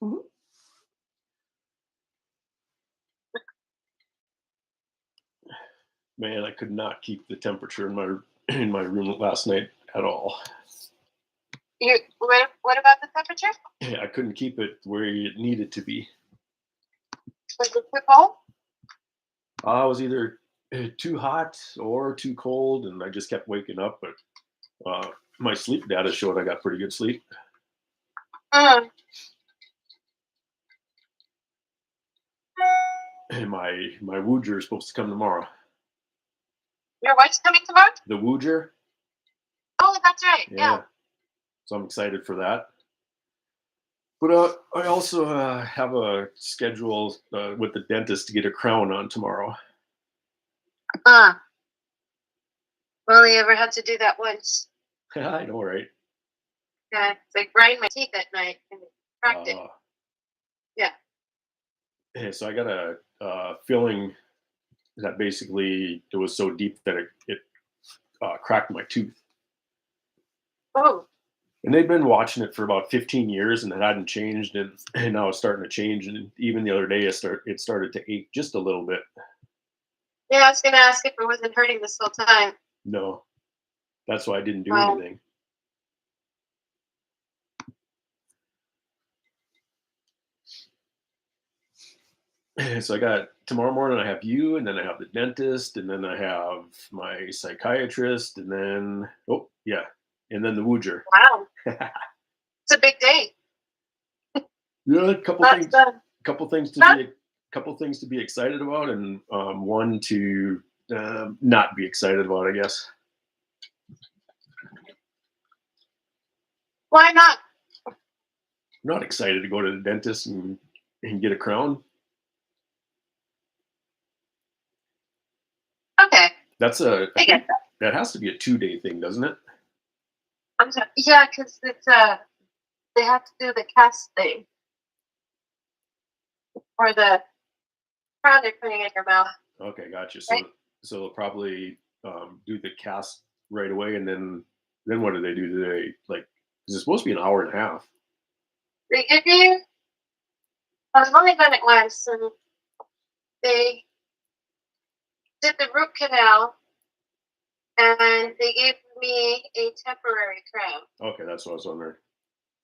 Mhm. Man, I could not keep the temperature in my room last night at all. What about the temperature? I couldn't keep it where it needed to be. Was it too cold? I was either too hot or too cold, and I just kept waking up. But my sleep data showed I got pretty good sleep. Mm. And my Wooger is supposed to come tomorrow. Your wife's coming tomorrow? The Wooger, Oh, that's right. yeah. Yeah. So I'm excited for that. But I also have a schedule with the dentist to get a crown on tomorrow. Uh, I've only ever had to do that once. I know, right? Yeah, it's like grind my teeth at night and cracked it. Uh, Yeah. so I got a filling that basically it was so deep that it cracked my tooth. Oh, And they'd been watching it for about 15 years and it hadn't changed. And now it's starting to change. And even the other day, it started to ache just a little bit. yeah. I was gonna ask if it wasn't hurting this whole time. No, that's why I didn't do Wow. anything. So I got tomorrow morning, I have you, and then I have the dentist, and then I have my psychiatrist, and then, oh, yeah, and then the Wooger. Wow, it's a big day. Yeah, That's done. couple things to Huh? be couple things to be excited about, and one to not be excited about, I guess. Why not? I'm not excited to go to the dentist and get a crown. Okay, That's I I get think that has to be a 2-day thing, doesn't it? I'm sorry. Yeah, because it's they have to do the cast thing or the crown they're putting in your mouth, Okay, gotcha. right? So they'll probably do the cast right away, and then what do they do? Do they like? Is it supposed to be an hour and a half? They give you. I've only done it once, and they did the root canal, and they gave me a temporary crown. Okay, that's what I was wondering.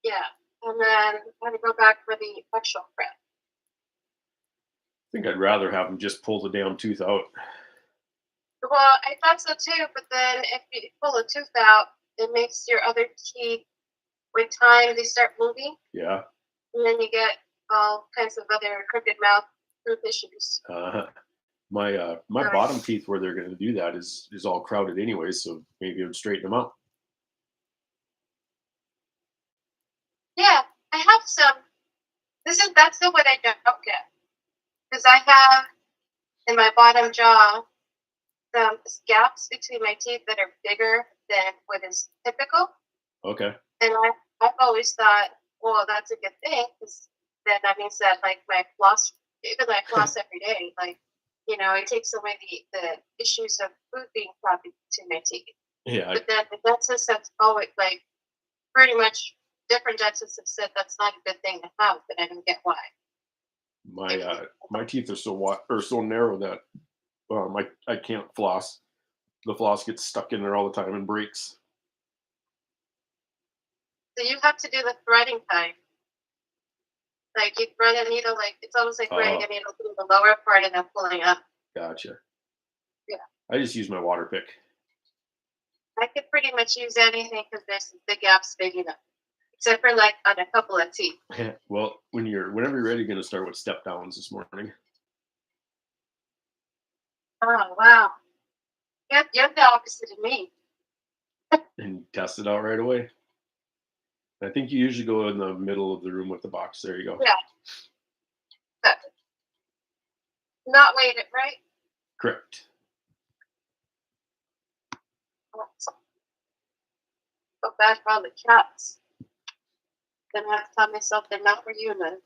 Yeah, and then I had to go back for the actual crown. I think I'd rather have them just pull the damn tooth out. Well, I thought so too, but then if you pull a tooth out, it makes your other teeth, with time, they start moving, Yeah. and then you get all kinds of other crooked mouth tooth issues. My Right. bottom teeth where they're going to do that is all crowded anyway, so maybe I'd straighten them out. Yeah, I have some. That's the one I don't get because I have in my bottom jaw some gaps between my teeth that are bigger than what is typical, Okay. and I've always thought, well, that's a good thing because then that means that like my floss, even I floss every day, like it takes away the issues of food being brought to my teeth. Yeah. But then the dentist that's always like pretty much different dentists have said that's not a good thing to have, but I don't get why. My teeth are so narrow that I can't floss. The floss gets stuck in there all the time and breaks. So you have to do the threading kind. Like you thread a needle, like it's almost like threading a needle through the lower part and then pulling up. Gotcha. Yeah. I just use my water pick. I could pretty much use anything because there's the gaps big enough. Except for like on a couple of teeth. Well, whenever you're ready, you're going to start with step downs this morning. Oh wow. You're the opposite of me. And test it out right away. I think you usually go in the middle of the room with the box. There you go. Yeah. Good. Not weighted, right? Correct. Go bad for all the cats. Then I have to tell myself they're not for you then.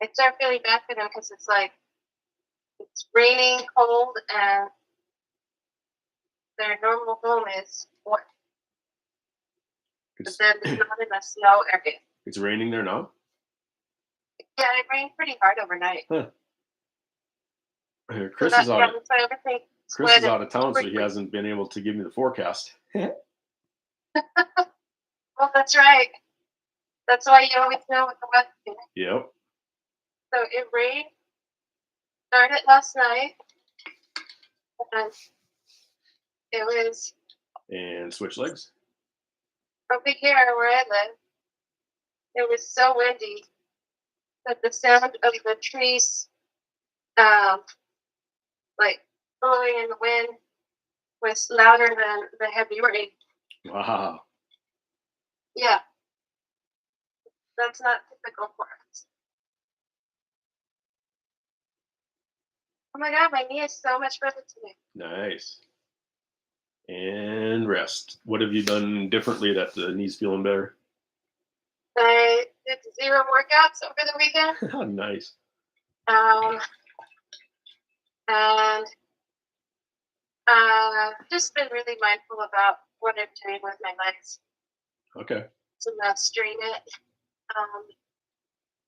I start feeling bad for them because it's like it's raining, cold, and their normal home is warm. But then there's not enough snow area. It's raining there now? Yeah, it rained pretty hard overnight. Huh. So Chris is out of so everything Chris wet is and out of town, so he squiggly. hasn't been able to give me the forecast. Well, that's right. That's why you always know what the weather is. Yep. So it rained, started last night, and it was And switch legs. over here where I live. It was so windy that the sound of the trees, um, like blowing in the wind, was louder than the heavy rain. Wow. Yeah, that's not typical for us. Oh my god, my knee is so much better today. Nice. And rest. What have you done differently that the knee's feeling better? I did 0 workouts over the weekend, Nice. um, and just been really mindful about what I'm doing with my legs Okay. to not strain it. Um,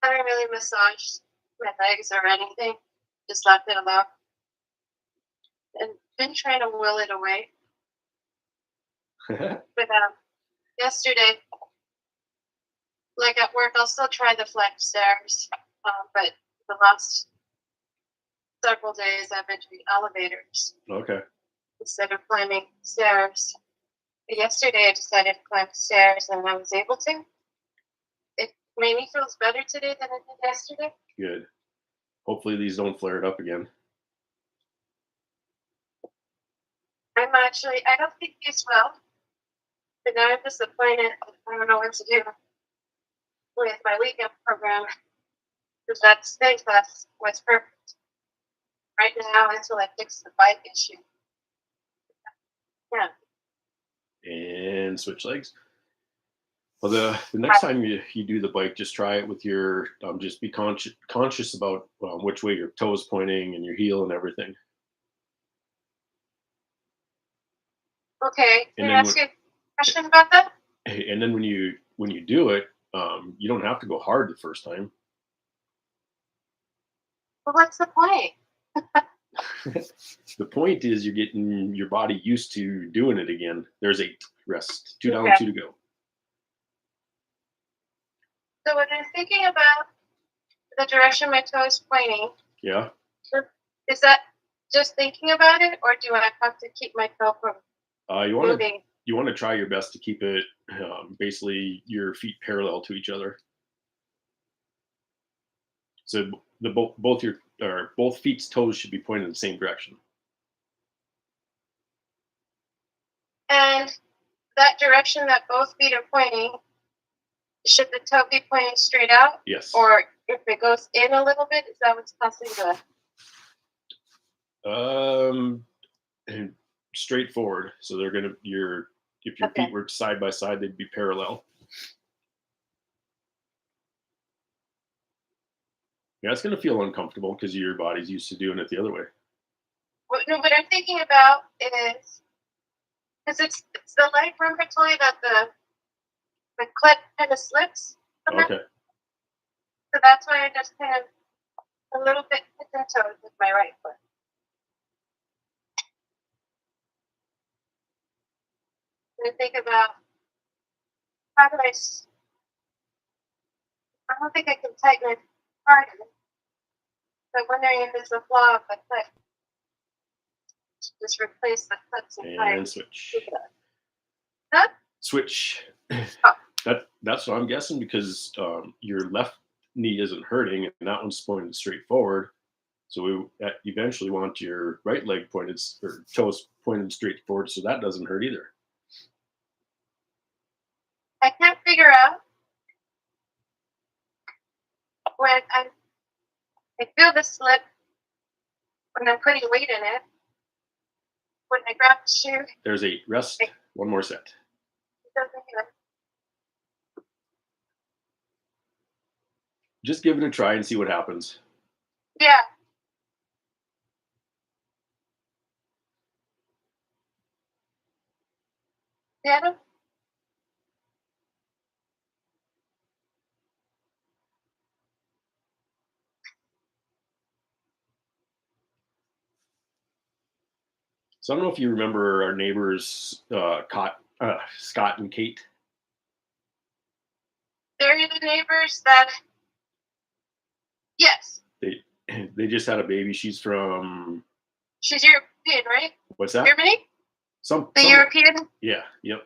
I haven't really massaged my legs or anything, just left it alone, and been trying to will it away. But yesterday, like at work, I'll still try the flex stairs, but the last several days I've been doing elevators Okay. instead of climbing stairs. But yesterday I decided to climb the stairs and I was able to. It made me feels better today than it did yesterday. Good. Hopefully these don't flare it up again. I don't think these will, but now I'm disappointed. I don't know what to do with my weekend program because that spin class was perfect right now until I fix the bike issue. Yeah. And switch legs. Well, the next time you do the bike, just try it with your just be conscious about which way your toe is pointing and your heel and everything. Okay. And Can I then ask you a question about that? when you do it, you don't have to go hard the first time. Well, what's the point? The point is you're getting your body used to doing it again. There's 8. Rest. 2 down, Okay. 2 to go. So when I'm thinking about the direction my toe is pointing, Yeah. is that just thinking about it, or do I have to keep my toe from You want to moving? try your best to keep it basically your feet parallel to each other. So the both your or both feet's toes should be pointing in the same direction. And that direction that both feet are pointing, should the toe be pointing straight out? Yes. Or if it goes in a little bit, is that what's causing the And straightforward. So they're gonna if your okay. feet were side by side, they'd be parallel. Yeah, it's gonna feel uncomfortable because your body's used to doing it the other way. No, what I'm thinking about is because it's the leg. Remember I told you that the clip kind of slips sometimes? Okay. So that's why I just kind of a little bit tipping toes with my right foot. And I think about how do I don't think I can tighten it harder. So I'm wondering if there's a flaw of the foot. Just replace the clips and And switch. Huh? Switch. Oh. That's what I'm guessing because your left knee isn't hurting and that one's pointed straight forward. So we eventually want your right leg pointed or toes pointed straight forward, so that doesn't hurt either. I can't figure out when I feel the slip when I'm putting weight in it. When I grab the shoe, There's 8. Rest. One more set. it doesn't do it. Just give it a try and see what happens. Yeah. Yeah. So I don't know if you remember our neighbors, Scott and Kate. They're the neighbors that. Yes, They they just had a baby. She's from she's European, right? what's that? Germany, the Some European. yeah, yep.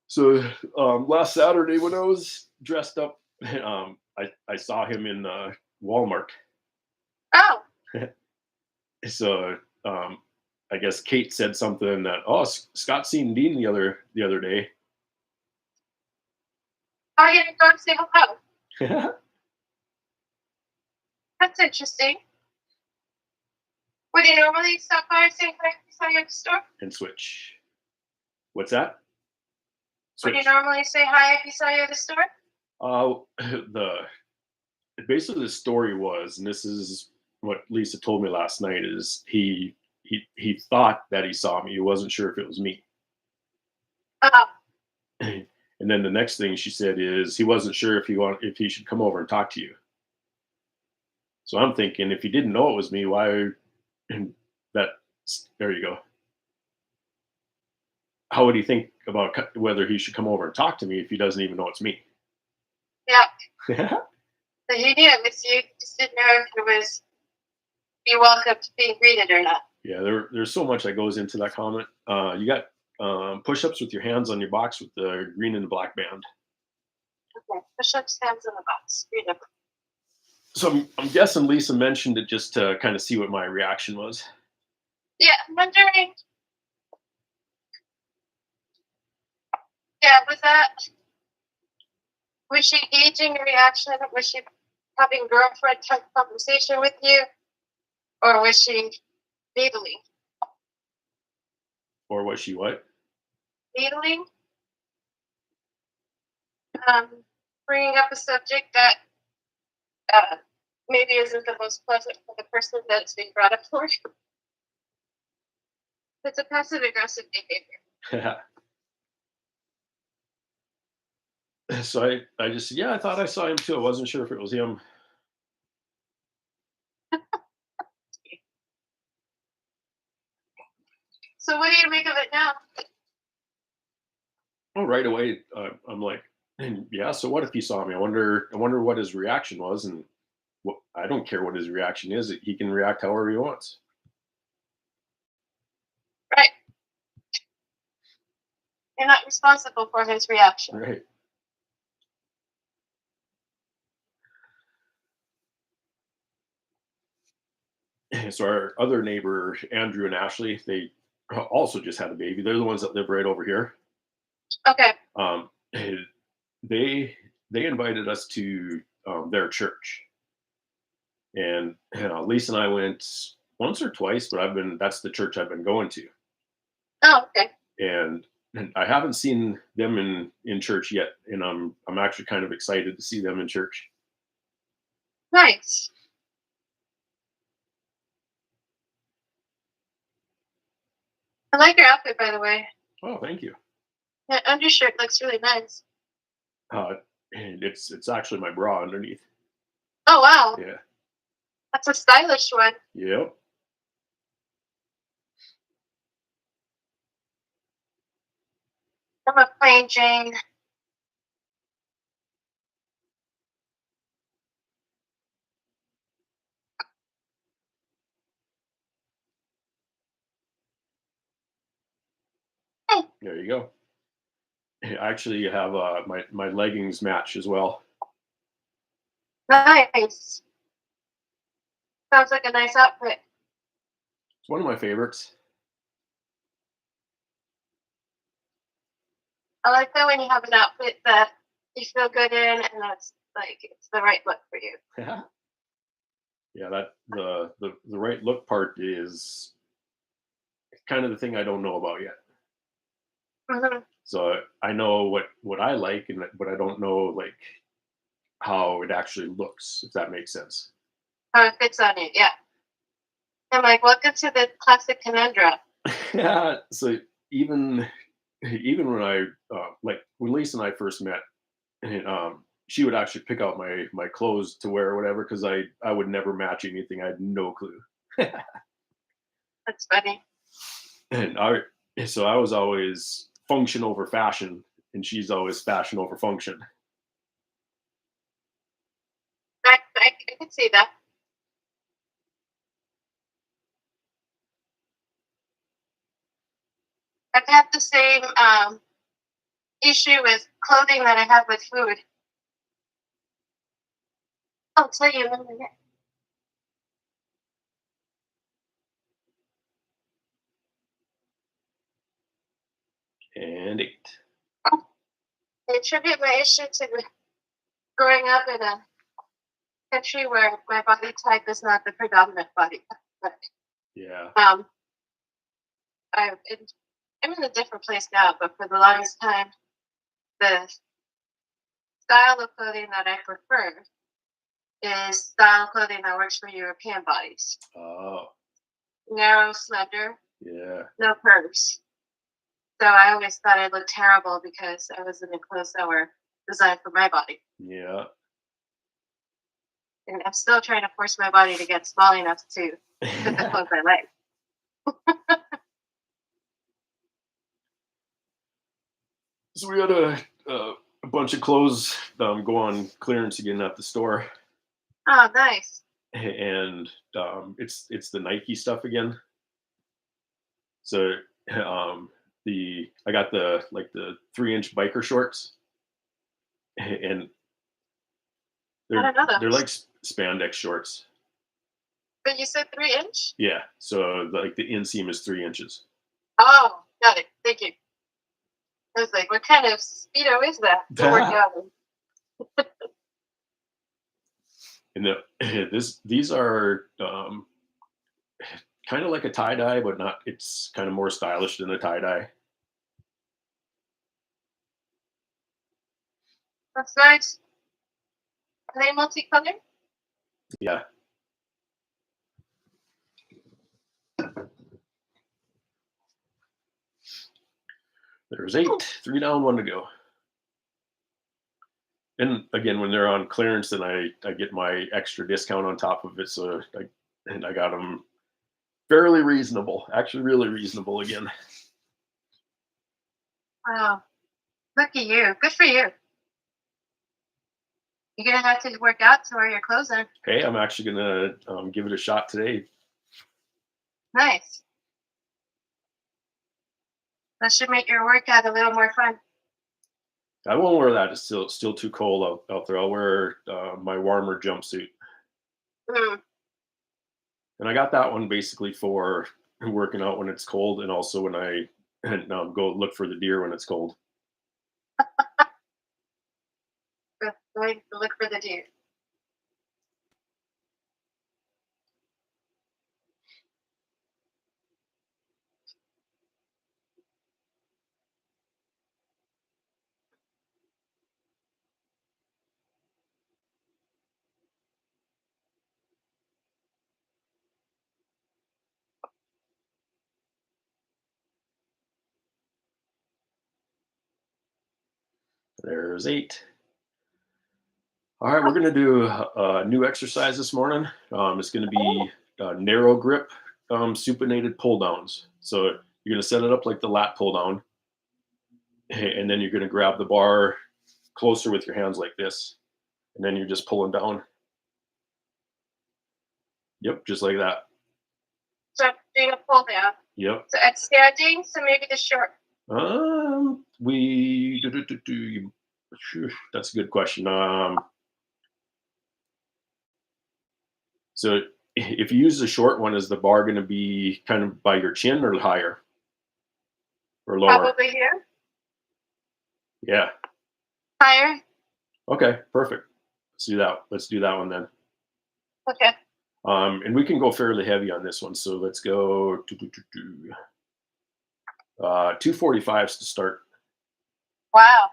So last Saturday when I was dressed up, I saw him in Walmart. Oh, So I guess Kate said something that Scott seen Dean the other day. I didn't go and say hello. That's interesting. Would you normally stop by and say hi if you saw you at the store? And switch. What's that? Would you Switch. normally say hi if you saw you at the store? The basically the story was, and this is what Lisa told me last night, is he thought that he saw me. He wasn't sure if it was me. Oh, And then the next thing she said is he wasn't sure if he should come over and talk to you. So I'm thinking if he didn't know it was me, why? And that there you go. How would he think about whether he should come over and talk to me if he doesn't even know it's me? yeah. Yeah, So you knew it was you. Just didn't know if it was you welcome to being greeted or not. there's so much that goes into that comment. You got push-ups with your hands on your box with the green and the black band. Okay. Push-ups, hands in the box. Read them. So I'm guessing Lisa mentioned it just to kind of see what my reaction was. Yeah, I'm wondering. Yeah, was she gauging a reaction? Was she having girlfriend type conversation with you? Or was she needling? Or was she what? Needling? Bringing up a subject that maybe isn't the most pleasant for the person that it's being brought up for. It's a passive aggressive behavior. So I just said, yeah, I thought I saw him too. I wasn't sure if it was him. So what do you make of it now? Oh, right away, I'm like, yeah. So what if he saw me? I wonder what his reaction was, and I don't care what his reaction is. He can react however he wants. Right. You're not responsible for his reaction. Right. So our other neighbor, Andrew and Ashley, they also just had a baby. They're the ones that live right over here. Okay. Um, they invited us to their church, and Lisa and I went once or twice, but that's the church I've been going to, Oh, okay. and I haven't seen them in church yet, and I'm actually kind of excited to see them in church. Nice. I like your outfit, by the way. Oh, thank you. That undershirt looks really nice. And it's actually my bra underneath. Oh, wow. Yeah. That's a stylish one. Yep. I'm a plain Jane. Hey, There you go. I actually have my leggings match as well. nice. Sounds like a nice outfit. It's one of my favorites. I like that when you have an outfit that you feel good in and that's like it's the right look for you. Yeah, that the right look part is kind of the thing I don't know about yet. Mm-hmm. So I know what I like, but I don't know like how it actually looks, if that makes sense. How it fits on you, yeah. I'm like, welcome to the classic conundrum. Yeah. So even when I like when Lisa and I first met, and, she would actually pick out my clothes to wear or whatever because I would never match anything. I had no clue. That's funny. And so I was always function over fashion, and she's always fashion over function. I can see that. I've had the same issue with clothing that I have with food. I'll tell you in a minute. And 8. I attribute my issue to growing up in a country where my body type is not the predominant body type. Yeah. I'm in a different place now, but for the longest time, the style of clothing that I prefer is style clothing that works for European bodies. Oh. Narrow, slender, Yeah. no curves. So I always thought I looked terrible because I was in clothes that were designed for my body. Yeah. And I'm still trying to force my body to get small enough to fit the clothes I like. So we had a bunch of clothes go on clearance again at the store, Oh, nice. and it's the Nike stuff again. So I got the 3-inch biker shorts, and I don't know they're those. like spandex shorts. But you said 3-inch? Yeah. So like the inseam is 3 inches. Oh, got it. Thank you. I was like, what kind of Speedo is that? To work out in? And these are kind of like a tie dye, but not. It's kind of more stylish than a tie dye. That's nice. Are they multicolored? Yeah. There's 8. 3 down, 1 to go. And again, when they're on clearance, then I get my extra discount on top of it. So I got them fairly reasonable, actually really reasonable again. Wow. Look at you. Good for you. You're going to have to work out to wear your clothes in. Hey, I'm actually going to give it a shot today. Nice. That should make your workout a little more fun. I won't wear that. It's still too cold out there. I'll wear my warmer jumpsuit. Mm. And I got that one basically for working out when it's cold, and also when I go look for the deer when it's cold. Going to look for the deer. There's 8. All right, we're going to do a new exercise this morning. It's going to be narrow grip supinated pull downs. So you're going to set it up like the lat pull down, and then you're going to grab the bar closer with your hands like this, and then you're just pulling down. Yep, just like that. So I'm doing a pull down. Yep. So at standing, so maybe the short. That's a good question. So if you use the short one, is the bar going to be kind of by your chin or higher or lower? Probably here. Yeah. Higher. Okay, perfect. Let's do that one then. Okay. And we can go fairly heavy on this one. So let's go 245s to start. Wow.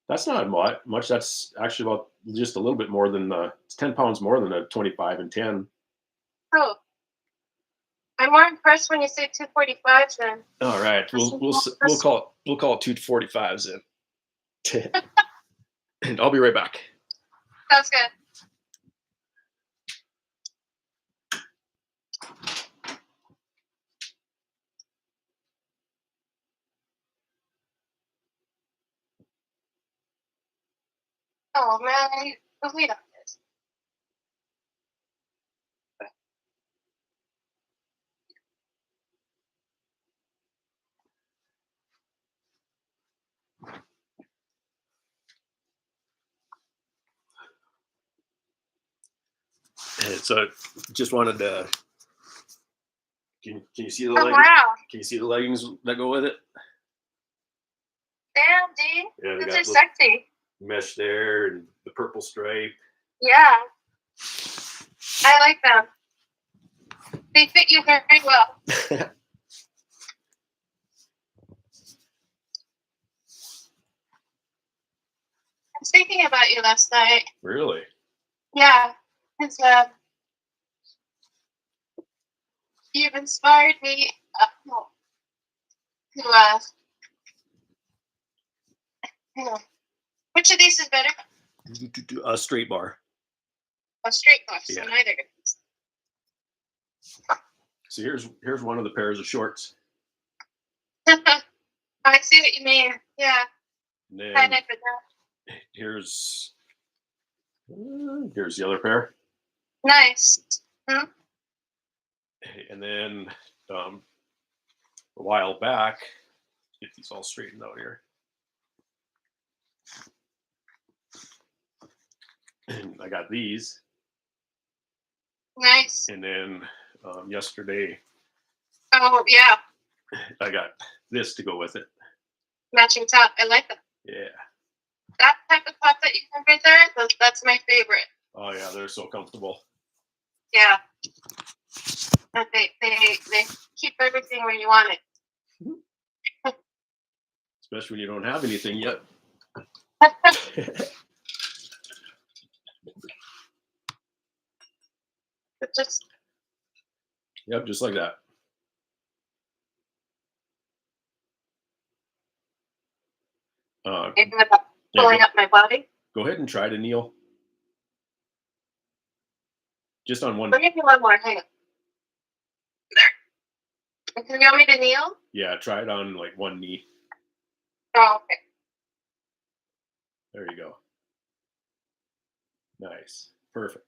That's not much. That's actually about just a little bit more than it's 10 pounds more than a 25 and 10. Oh. I'm more impressed when you say 245s then. All right, we'll call it 245s then. And I'll be right back. Sounds good. Oh man, I need to wait on this. And so just wanted to. Can you see the Oh wow. Can you see the leggings that go with it? Damn, dude. Yeah, they Those got are sexy. mesh there and the purple stripe. Yeah. I like them. They fit you very well. I was thinking about you last night. Really? Yeah. Because you've inspired me to which of these is better? A straight bar. A straight bar. So Yeah. neither. So here's one of the pairs of shorts. I see what you mean. Yeah. And then Kind of for that. here's the other pair. Nice. And then a while back, get these all straightened out here. And I got these. Nice. And then yesterday, Oh yeah. I got this to go with it. Matching top. I like that. Yeah. That type of top that you have right there, that's my favorite. Oh yeah, they're so comfortable. Yeah. But they keep everything where you want it. Especially when you don't have anything yet. Yep, just like that. Pulling up my body. Go ahead and try to kneel. Just on one. Give me one more. Hang on. There. Do you want me to kneel? Yeah, try it on like one knee. Oh, okay. There you go. Nice. Perfect.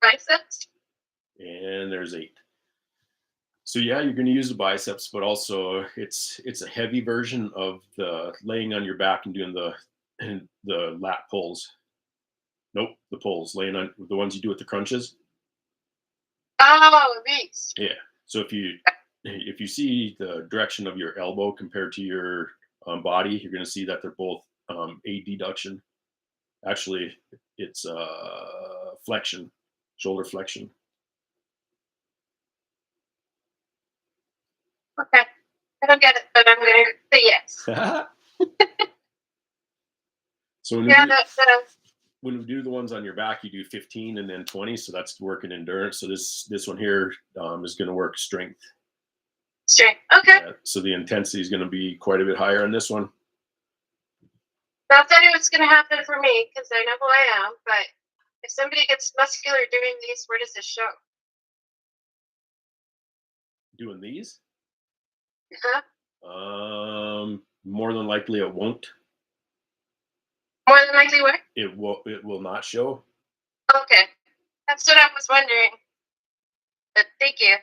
Biceps. And there's 8. So yeah, you're going to use the biceps, but also it's a heavy version of the laying on your back and doing the lat pulls. Nope, the pulls, laying on the ones you do with the crunches. Oh, these. Yeah. So if you see the direction of your elbow compared to your body, you're going to see that they're both adduction. Actually, it's flexion, shoulder flexion. Okay. I don't get it, but I'm going to say yes. So when we do the ones on your back, you do 15 and then 20. So that's working endurance. So this one here is going to work strength. Strength. Okay. Yeah, so the intensity is going to be quite a bit higher on this one. Not that it was going to happen for me because I know who I am, but if somebody gets muscular doing these, where does this show? Doing these? Uh-huh. More than likely it won't. More than likely what? It will not show. Okay. That's what I was wondering. But thank you.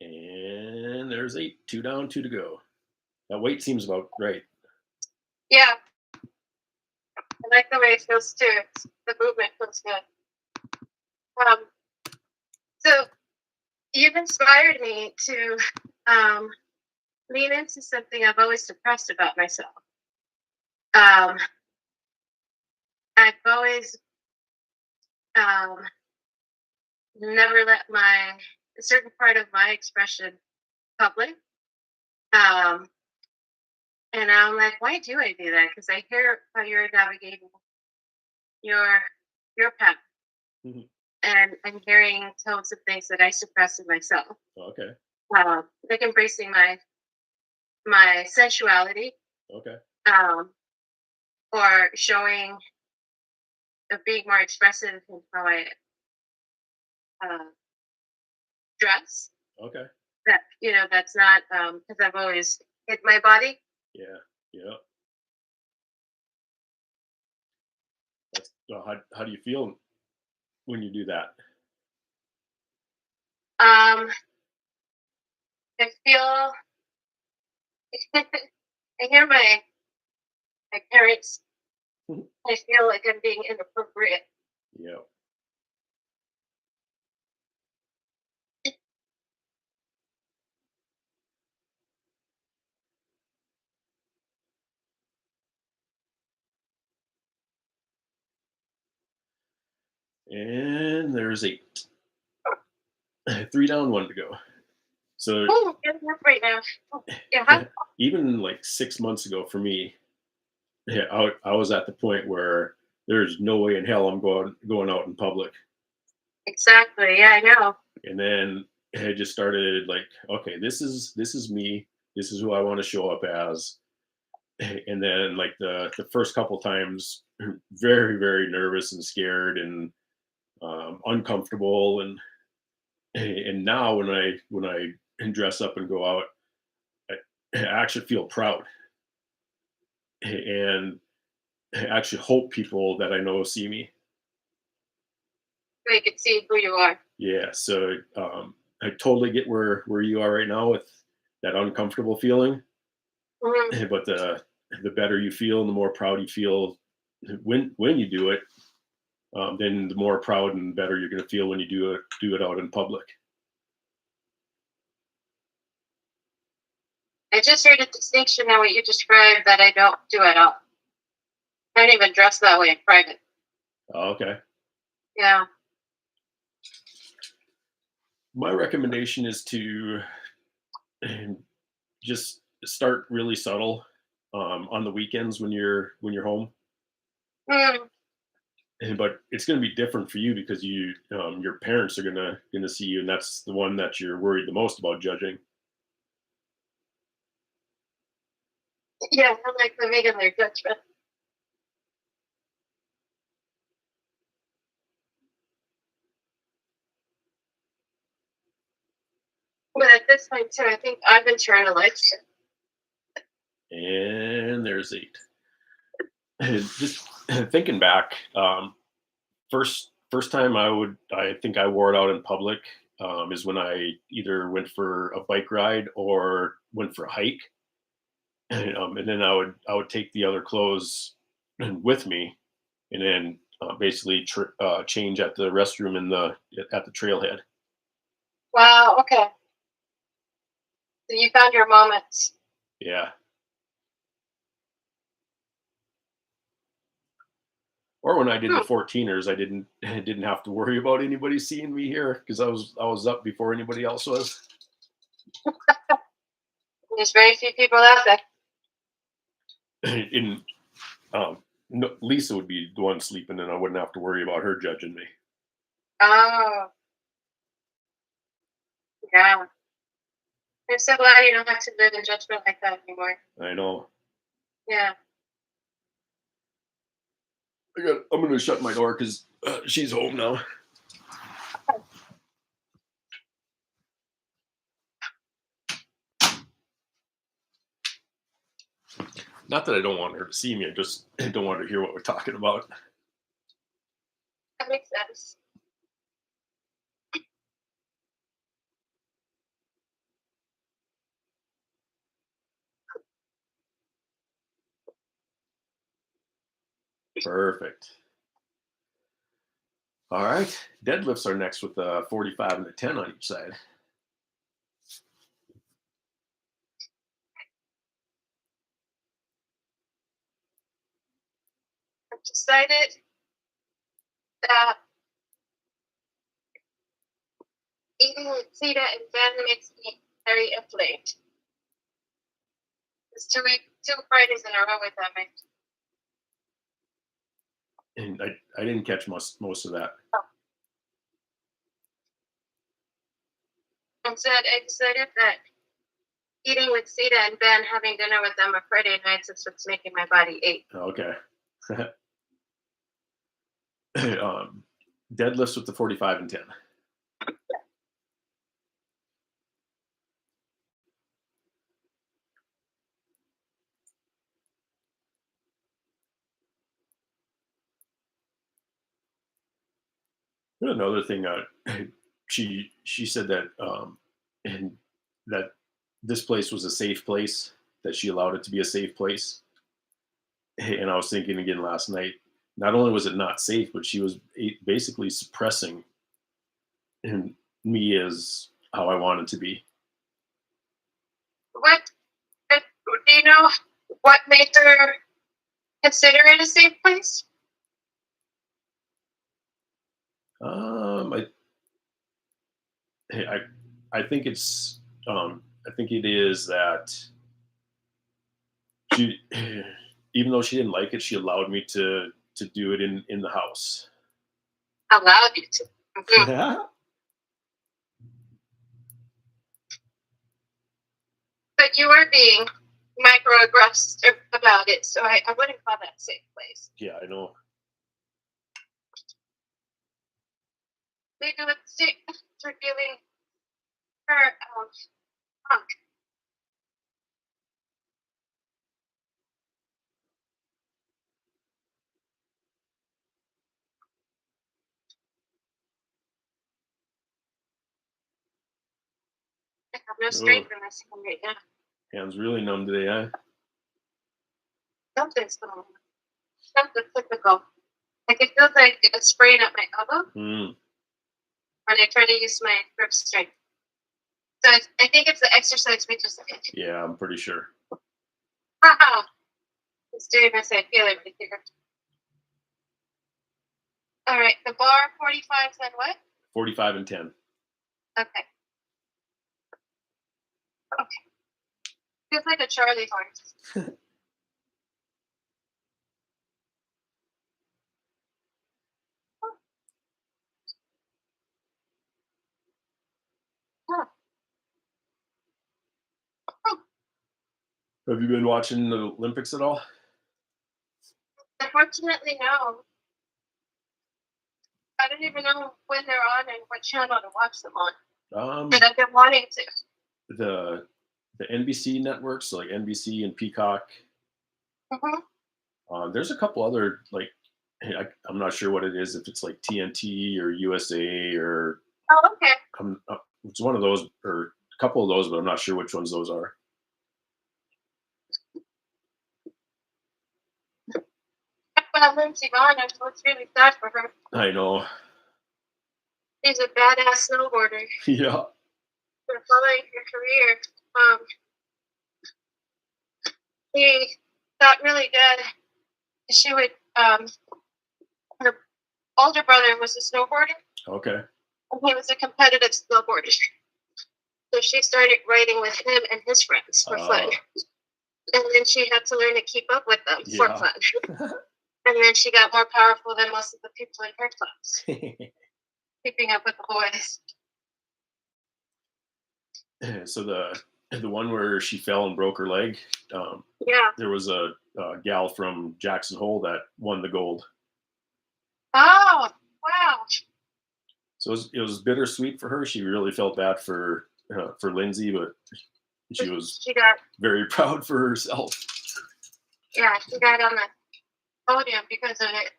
And there's 8. 2 down, 2 to go. That weight seems about right. Yeah. I like the way it feels too. The movement feels good. So you've inspired me to lean into something I've always suppressed about myself. I've always um, never let a certain part of my expression public. Um, and I'm like, why do I do that? Because I hear how you're navigating your your path, Mhm. and I'm hearing tones of things that I suppress in myself. Okay. Like embracing my sensuality, Okay. um, or showing being more expressive in how I uh, dress. Okay. That that's not because I've always hid my body. Yeah. Yeah. That's how do you feel when you do that? Um, I feel I hear my parents. I feel like I'm being inappropriate. Yeah. And there's 8. 3 down, 1 to go. So Oh, I'm up right now. Oh, yeah. even like 6 months ago for me, yeah, I was at the point where there's no way in hell I'm going out in public. Exactly. Yeah, I know. And then I just started like, okay, this is me. This is who I want to show up as. And then like the first couple times, very very nervous and scared and uncomfortable. And now when I dress up and go out, I actually feel proud and I actually hope people that I know see me. I can see who you are. Yeah, so I totally get where you are right now with that uncomfortable feeling, Mhm. but the better you feel and the more proud you feel when you do it, then the more proud and better you're going to feel when you do it out in public. I just heard a distinction in what you described that I don't do at all. I don't even dress that way in private. Okay, Yeah. my recommendation is to just start really subtle on the weekends when you're home. Mm, But it's going to be different for you because your parents are gonna see you, and that's the one that you're worried the most about judging. yeah, I'm like living in their judgment. But at this point too, I think I've internalized it. And there's 8. Just thinking back, first time I think I wore it out in public is when I either went for a bike ride or went for a hike, and then I would take the other clothes with me, and then basically change at the restroom at the trailhead. Wow. Okay. So you found your moments. Yeah. Or when I did the Hmm. 14ers, I didn't have to worry about anybody seeing me here because I was up before anybody else was. There's very few people out there. In no, Lisa would be the one sleeping, and I wouldn't have to worry about her judging me. Oh, yeah. I'm so glad you don't have to live in judgment like that anymore. I know. Yeah. I'm gonna shut my door because she's home now. Not that I don't want her to see me. I just don't want her to hear what we're talking about. That makes sense. Perfect. All right. Deadlifts are next with a 45 and a 10 on each side. I've decided that Eating with Sita and Ben makes me very inflamed. It's 2 Fridays in a row with them. And I didn't catch most of that. Instead, I decided that eating with Sita and Ben, having dinner with them on Friday nights is what's making my body ache. Okay. Deadlifts with the 45 and 10. Another thing, she said that and that this place was a safe place, that she allowed it to be a safe place. And I was thinking again last night, not only was it not safe, but she was basically suppressing in me as how I wanted to be. What do you know? What made her consider it a safe place? I hey, I think it's I think it is that she, even though she didn't like it, she allowed me to do it in the house. Allowed you to. Mhm. Yeah. But you are being microaggressed about it, so I wouldn't call that a safe place. Yeah, I know. Maybe let's see revealing her punk. I have no strength in this hand right now. Hands really numb today, huh? Something's going on. Something typical. Like it feels like a sprain at my elbow Mm, when I try to use my grip strength. So I think it's the exercise we just did. yeah, I'm pretty sure. Haha. It's doing this, I feel it right here. All right, the bar 45 said what? 45 and 10. Okay. Okay. Feels like a Charlie horse. Huh. Have you been watching the Olympics at all? Unfortunately, no. I don't even know when they're on and what channel to watch them on. But I've been wanting to. The NBC networks, so like NBC and Peacock. Mm-hmm. There's a couple other like I'm not sure what it is, if it's like TNT or USA or Oh, okay. it's one of those or a couple of those, but I'm not sure which ones those are. Lindsey Vonn, I was really sad for her. I know. She's a badass snowboarder. Yeah. For following her career. She got really good. She would her older brother was a snowboarder Okay. and he was a competitive snowboarder. So she started riding with him and his friends for fun. And then she had to learn to keep up with them for Yeah. fun. And then she got more powerful than most of the people in her class, keeping up with the boys. So the one where she fell and broke her leg, Yeah. there was a gal from Jackson Hole that won the gold. Oh, wow. So it was bittersweet for her. She really felt bad for Lindsay, but she got very proud for herself. Yeah, she got on the podium because of it.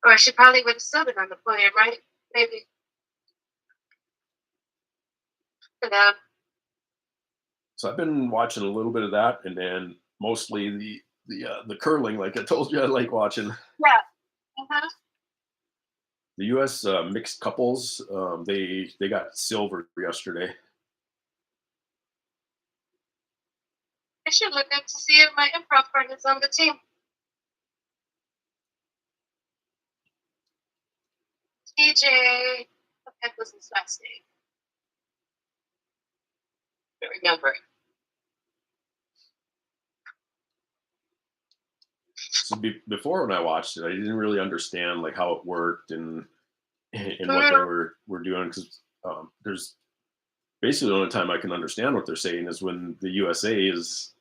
Or she probably would have still been on the podium, right? Maybe. But, So I've been watching a little bit of that, and then mostly the curling. Like I told you, I like watching. Yeah. Uh-huh. The U.S. Mixed couples, they got silver yesterday. I should look up to see if my improv partner is on the team. TJ, what the heck was his last name? remember. So before when I watched it, I didn't really understand like how it worked and what they were doing because there's basically the only time I can understand what they're saying is when the USA is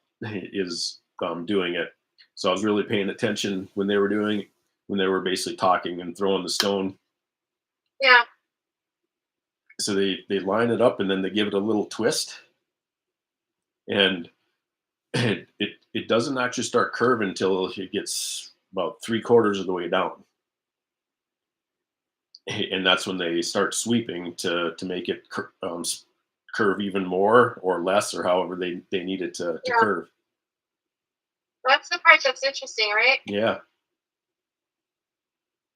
doing it. So I was really paying attention when they were basically talking and throwing the stone. Yeah. So they line it up and then they give it a little twist, and it doesn't actually start curving until it gets about 3/4 of the way down, and that's when they start sweeping to make it curve even more or less or however they need it to curve. That's the part that's interesting, right? Yeah.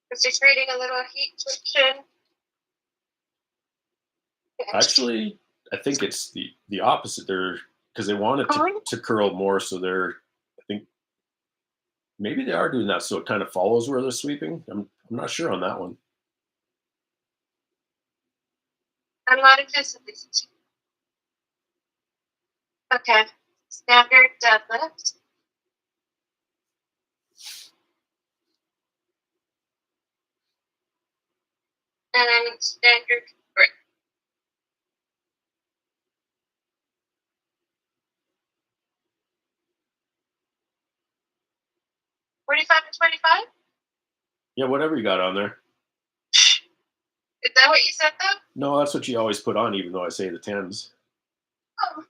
Because they're creating a little heat friction. Actually, I think it's the opposite. They're because they want it to curl more, so I think maybe they are doing that so it kind of follows where they're sweeping. I'm not sure on that one. I'm not a physicist. Okay. Standard deadlift. And then standard grip. 45 and 25? Yeah, whatever you got on there. Is that what you said, though? No, that's what you always put on, even though I say the 10s. Oh.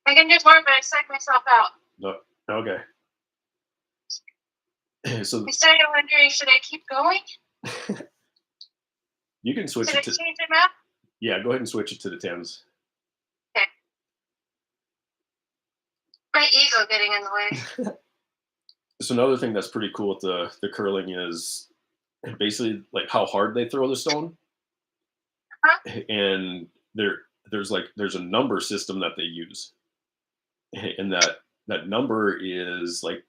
I can do more, but I psych myself out. No, okay. So I started wondering, should I keep going? You can switch Should it to. I change it up? Yeah, go ahead and switch it to the 10s. Okay. My ego getting in the way. So another thing that's pretty cool with the curling is basically like how hard they throw the stone. Huh? And there's a number system that they use, and that number is like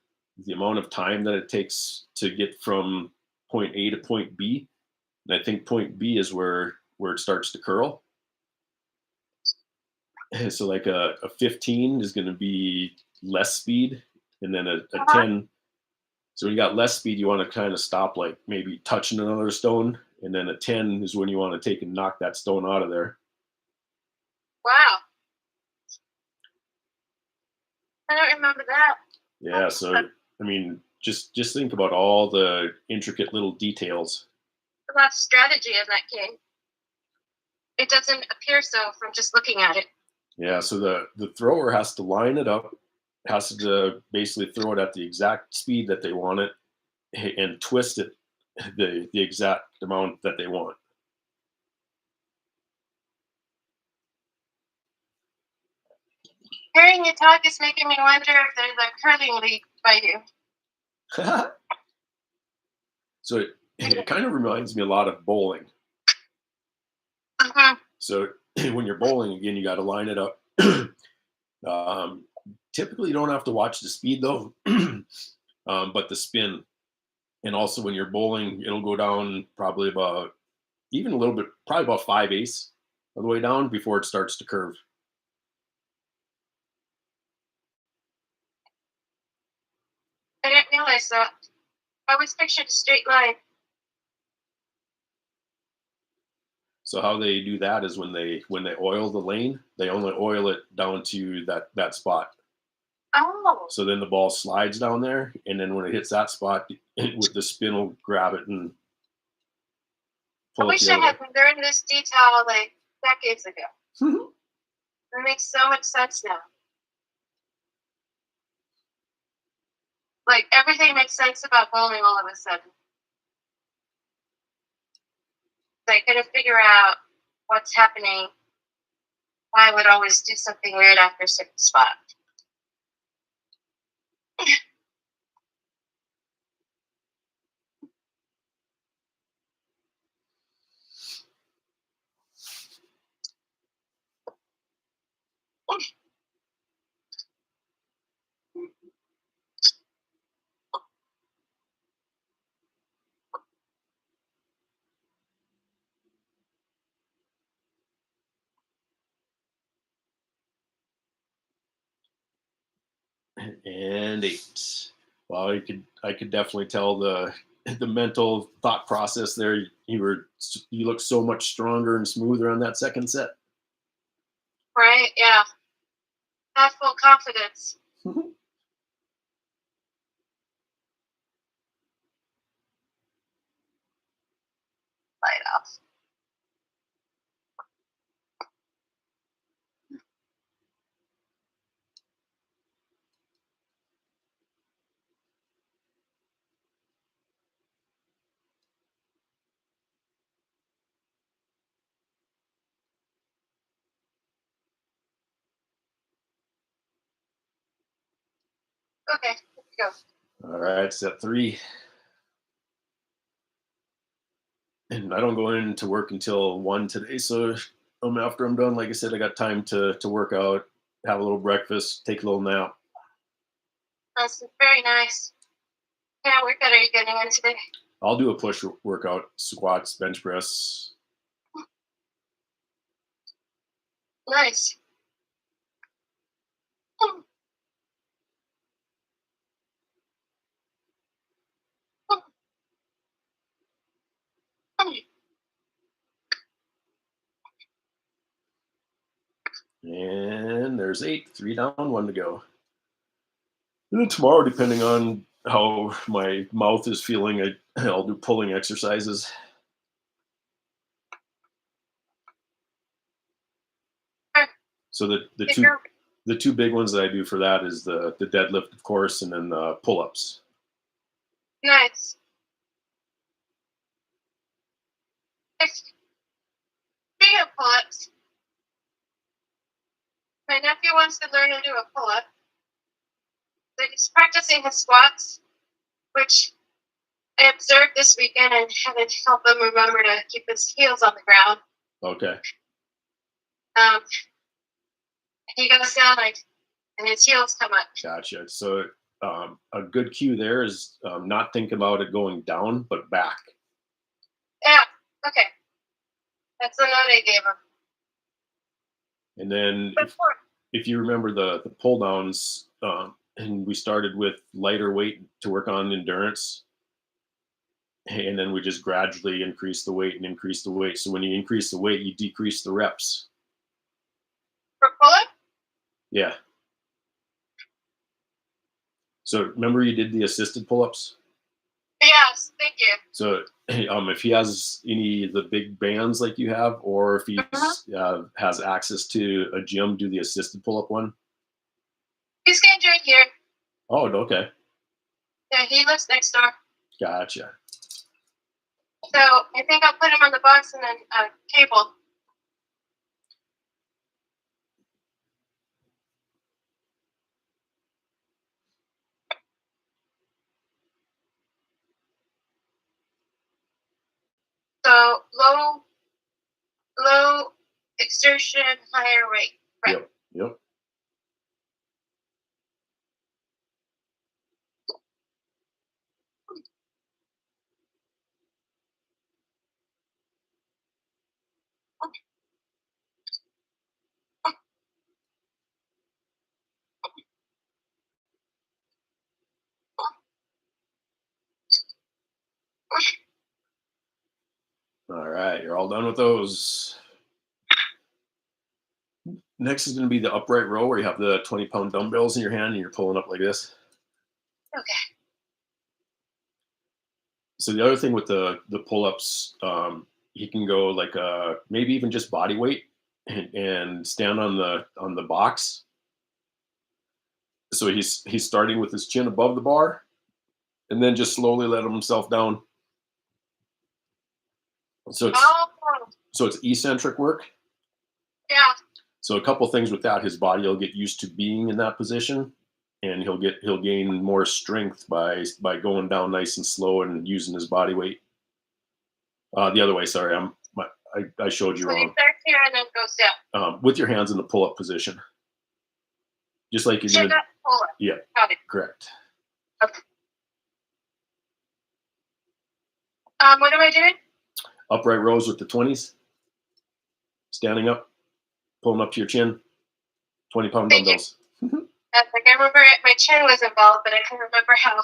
the amount of time that it takes to get from point A to point B, and I think point B is where it starts to curl. So like a 15 is going to be less speed, and then a 10. So when you got less speed, you want to kind of stop, like maybe touching another stone, and then a 10 is when you want to take and knock that stone out of there. Wow. I don't remember that. Yeah, so I mean, just think about all the intricate little details. A lot of strategy in that game. It doesn't appear so from just looking at it. Yeah, so the thrower has to line it up, has to basically throw it at the exact speed that they want it, and twist it the exact amount that they want. Hearing you talk is making me wonder if there's a curling league by you. So it kind of reminds me a lot of bowling. Mm-hmm. So when you're bowling, again, you got to line it up. Typically, you don't have to watch the speed though, but the spin. And also, when you're bowling, it'll go down probably about even a little bit, probably about 5/8 of the way down before it starts to curve. I didn't realize that. I always pictured a straight line. So how they do that is when they oil the lane, they only oil it down to that spot. Oh. So then the ball slides down there, and then when it hits that spot, with the spin will grab it and pull I wish I had learned this detail like decades ago. It makes so much sense now. Like everything makes sense about bowling all of a sudden. So I couldn't figure out what's happening. Why I would always do something weird after a certain spot. and 8. Well, I could definitely tell the mental thought process there. You look so much stronger and smoother on that second set. Right? Yeah. Have full confidence. Light off. Okay, let's go. All right, set 3. And I don't go into work until 1 today, so after I'm done, like I said, I got time to work out, have a little breakfast, take a little nap. That's very nice. Yeah, what workout are you getting in today? I'll do a push workout, squats, bench press. Nice. And there's 8, 3 down, 1 to go. And then tomorrow, depending on how my mouth is feeling, I'll do pulling exercises. So the two big ones that I do for that is the deadlift, of course, and then the pull-ups. Nice. Speaking of pull-ups, my nephew wants to learn to do a pull-up. So he's practicing his squats, which I observed this weekend and had to help him remember to keep his heels on the ground. Okay. He goes down and his heels come up. Gotcha. So a good cue there is not think about it going down, but back. Yeah. Okay. That's the note I gave him. And then if you remember the pull downs, and we started with lighter weight to work on endurance. And then we just gradually increase the weight and increase the weight. So when you increase the weight, you decrease the reps. For pull-up? Yeah. So remember you did the assisted pull-ups? Yes, thank you. So if he has any of the big bands like you have, or if he has access to a gym, do the assisted pull-up one. He's going to do it here. Oh, okay. Yeah, he lives next door. Gotcha. So I think I'll put him on the box and then cable. So low exertion, higher rate. Right. Yep. All right, you're all done with those. Next is going to be the upright row where you have the 20-pound dumbbells in your hand and you're pulling up like this. Okay. So the other thing with the pull-ups, he can go like maybe even just body weight and stand on the box. So he's starting with his chin above the bar, and then just slowly let himself down. So it's eccentric work. Yeah. So a couple things with that, his body will get used to being in that position, and he'll gain more strength by going down nice and slow and using his body weight. The other way, sorry, I showed you so wrong. He starts here and then goes down. With your hands in the pull-up position, just like you did. Pull-up. Yeah. Got it. Correct. Okay. What am I doing? Upright rows with the 20s. Standing up, pulling up to your chin. 20-pound dumbbells. Okay. Like I remember my chin was involved, but I can't remember how.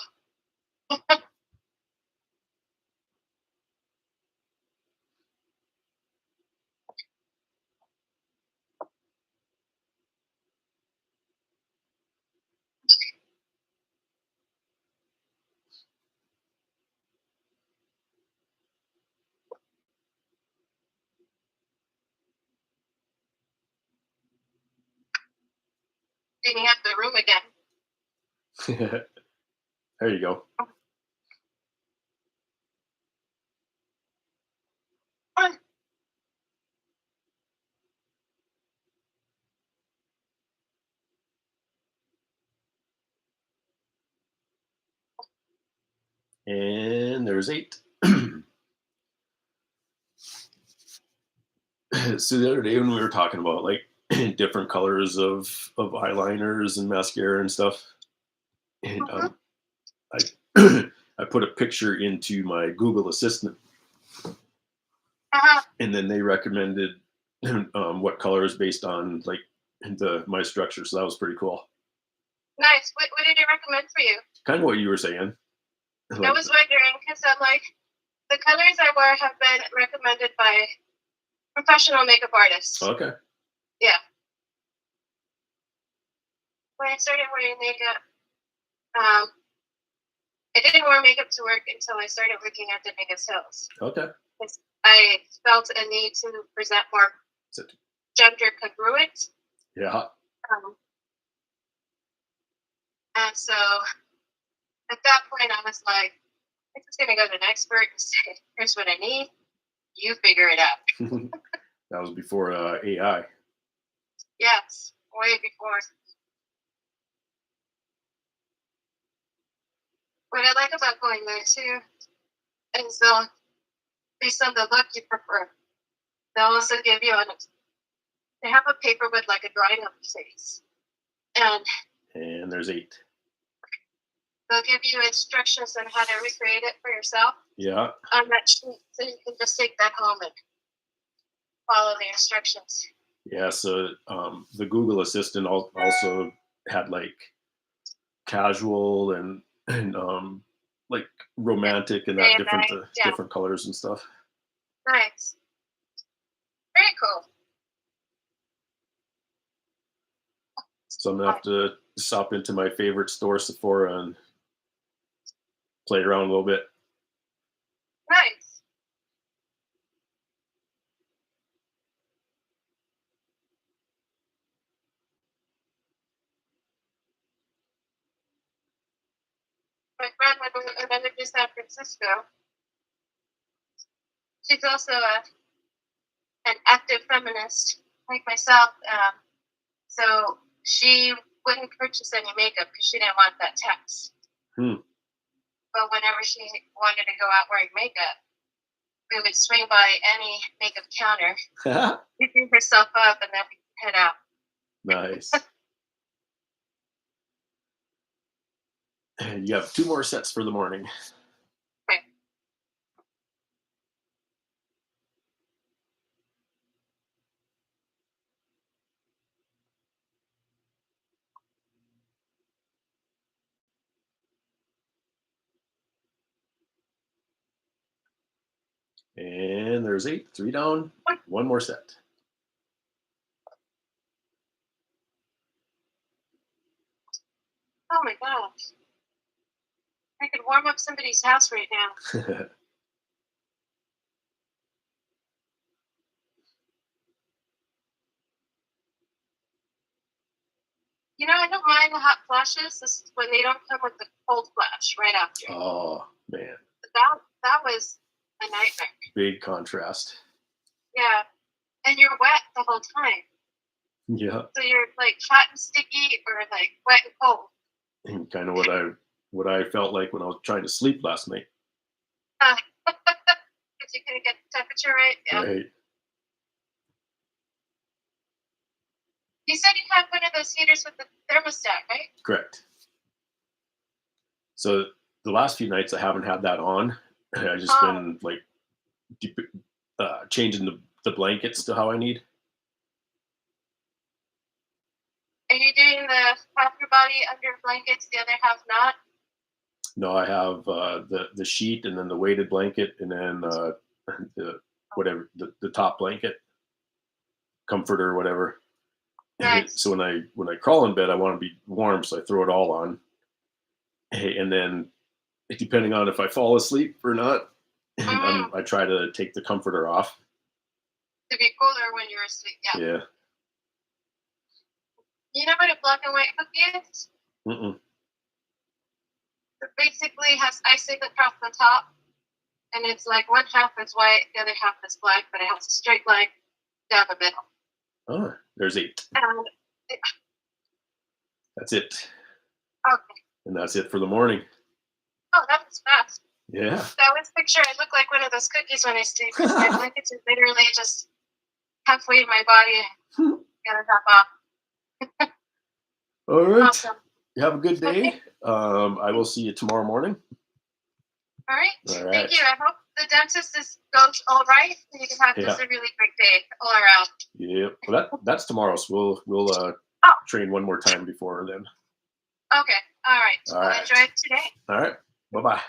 Digging up the room again. There you go. And there's 8. So the other day when we were talking about like different colors of eyeliners and mascara and stuff, and Mhm. I I put a picture into my Google Assistant, Uh-huh. and then they recommended what colors based on like my structure. So that was pretty cool. Nice. What did it recommend for you? Kind of what you were saying. I Like, was wondering because I'm like, the colors I wear have been recommended by professional makeup artists. okay. Yeah. When I started wearing makeup, I didn't wear makeup to work until I started working at the makeup sales. Okay. I felt a need to present more gender congruent. Yeah. And so at that point, I was like, I'm just going to go to an expert and say, here's what I need. You figure it out. That was before AI. Yes, way before. What I like about going there too is based on the look you prefer, they'll also give you they have a paper with like a drawing of your face. And there's 8. They'll give you instructions on how to recreate it for yourself. Yeah. On that sheet, so you can just take that home and follow the instructions. Yeah. So the Google Assistant also had like casual and like romantic and that different colors and stuff. Nice. Very cool. So I'm gonna have to stop into my favorite store, Sephora, and play around a little bit. Nice. My friend when I lived in San Francisco, she's also an active feminist like myself. So she wouldn't purchase any makeup because she didn't want that tax. But whenever she wanted to go out wearing makeup, we would swing by any makeup counter, picking herself up, and then we'd head out. Nice. And you have 2 more sets for the morning. Okay. And there's 8. 3 down. 1 more set. Oh my gosh. I could warm up somebody's house right now. You know, I don't mind the hot flashes. This is when they don't come with the cold flash right after. Oh man. That was a nightmare. Big contrast. Yeah. And you're wet the whole time. Yeah. So you're like hot and sticky or like wet and cold. And kind of what I felt like when I was trying to sleep last night. Because you couldn't get the temperature right. Yeah. Right. You said you had one of those heaters with the thermostat, right? Correct. So the last few nights I haven't had that on. I just been like changing the blankets to how I need. Are you doing putting the half your body under blankets, the other half not? No, I have the sheet and then the weighted blanket and then the whatever the top blanket, comforter, or whatever. Nice. So when I crawl in bed, I want to be warm, so I throw it all on. And then depending on if I fall asleep or not, I try to take the comforter off. To be cooler when you're asleep. Yeah. Yeah. You know what a black and white cookie is? Mm-mm. It basically has icing across the top, and it's like one half is white, the other half is black, but it has a straight line down the middle. Oh, there's 8. And That's it. okay. And that's it for the morning. Oh, that was fast. Yeah. That was picture. I look like one of those cookies when I sleep. My blankets are literally just halfway in my body. Gotta top off. All right. Awesome. You have a good day. Okay. I will see you tomorrow morning. All right. All right. Thank you. I hope the dentist goes all right, and you can have just a really great day all around. Yeah. Well, that's tomorrow. So we'll train one more time before then. Okay. All right. All right. Enjoy it today. All right. Bye-bye.